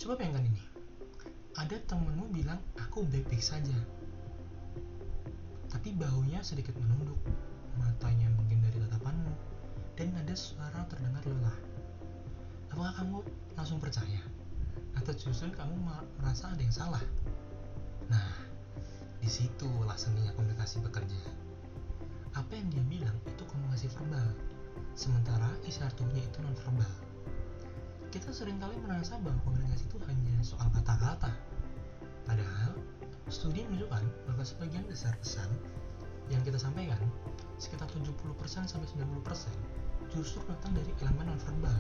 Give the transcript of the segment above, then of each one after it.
Coba bayangkan ini. Ada temenmu bilang, aku baik-baik saja. Tapi bahunya sedikit menunduk, matanya menghindari tatapanmu, dan ada suara terdengar lelah. Apakah kamu langsung percaya? Atau justru kamu merasa ada yang salah? Nah, disitulah seninya komunikasi bekerja. Apa yang dia bilang itu komunikasi verbal, sementara isyarat tubuhnya itu non-verbal. Kita seringkali merasa bahwa komunikasi itu hanya soal kata-kata. Padahal, studi menunjukkan bahwa sebagian besar pesan yang kita sampaikan, sekitar 70% sampai 90%, justru datang dari elemen non-verbal.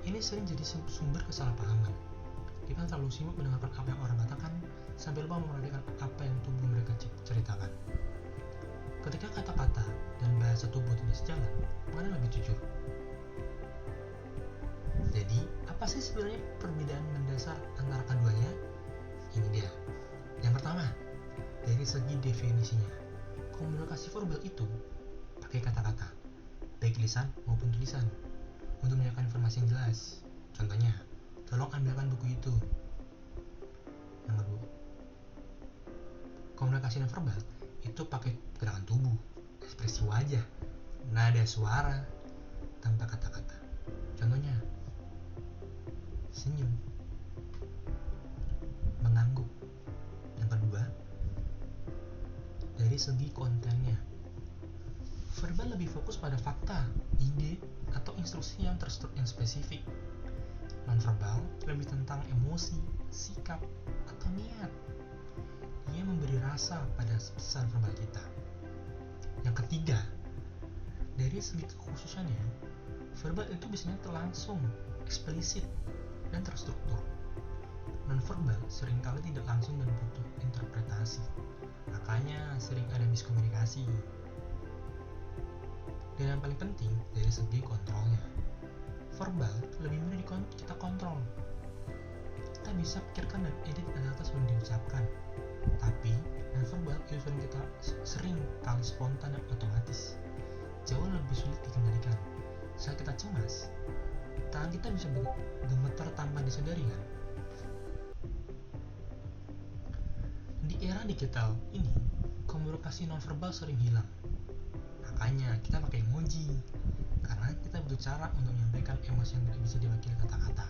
Ini sering jadi sumber kesalahpahaman. Kita terlalu sibuk mendengarkan apa yang orang katakan, sampai lupa memperhatikan apa yang tubuh mereka ceritakan. Ketika kata-kata dan bahasa tubuh tidak sejalan, mana lebih jujur? Jadi, apa sih sebenarnya perbedaan mendasar antara keduanya? Ini dia. Yang pertama, dari segi definisinya, komunikasi verbal itu pakai kata-kata, baik lisan maupun tulisan, untuk menyampaikan informasi yang jelas. Contohnya, tolong ambilkan buku itu. Yang kedua, komunikasi non verbal itu pakai gerakan tubuh, ekspresi wajah, nada suara, tanpa kata-kata. Contohnya, senyum, mengangguk. Yang kedua, dari segi kontennya, verbal lebih fokus pada fakta, ide, atau instruksi yang terstruktur yang spesifik. Non-verbal lebih tentang emosi, sikap, atau niat. Ia memberi rasa pada pesan verbal kita. Yang ketiga, dari segi kekhususannya, verbal itu biasanya langsung, eksplisit, dan terstruktur. Non-verbal seringkali tidak langsung dan butuh interpretasi. Makanya sering ada miskomunikasi. Dan yang paling penting dari segi kontrolnya, verbal lebih mudah kita kontrol. Kita bisa pikirkan dan edit kata-kata sebelum diucapkan. Tapi non-verbal itu sering kali spontan dan otomatis, jauh lebih sulit dikendalikan. Saat kita cemas, tangan kita bisa gemetar tanpa disadari kan? Di era digital ini, komunikasi non-verbal sering hilang. Makanya kita pakai emoji, karena kita butuh cara untuk menyampaikan emosi yang tidak bisa diwakili kata-kata.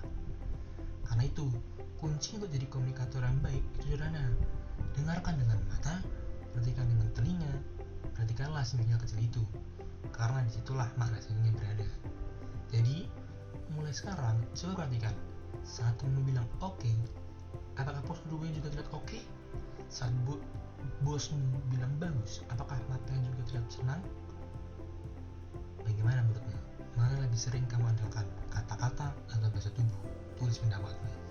Karena itu, kunci untuk jadi komunikator yang baik itu sederhana. Dengarkan dengan mata, perhatikan dengan telinga, perhatikanlah senyumnya kecil itu, karena disitulah makna senyumnya berada. Jadi, mulai sekarang, coba perhatikan. Saat temenmu bilang oke, apakah pos keduanya juga terlihat oke? Saat bosmu bilang bagus, apakah matanya juga terlihat senang? Bagaimana menurutmu? Mana lebih sering kamu andalkan, kata-kata atau bahasa tubuh? Tulis pendapatmu.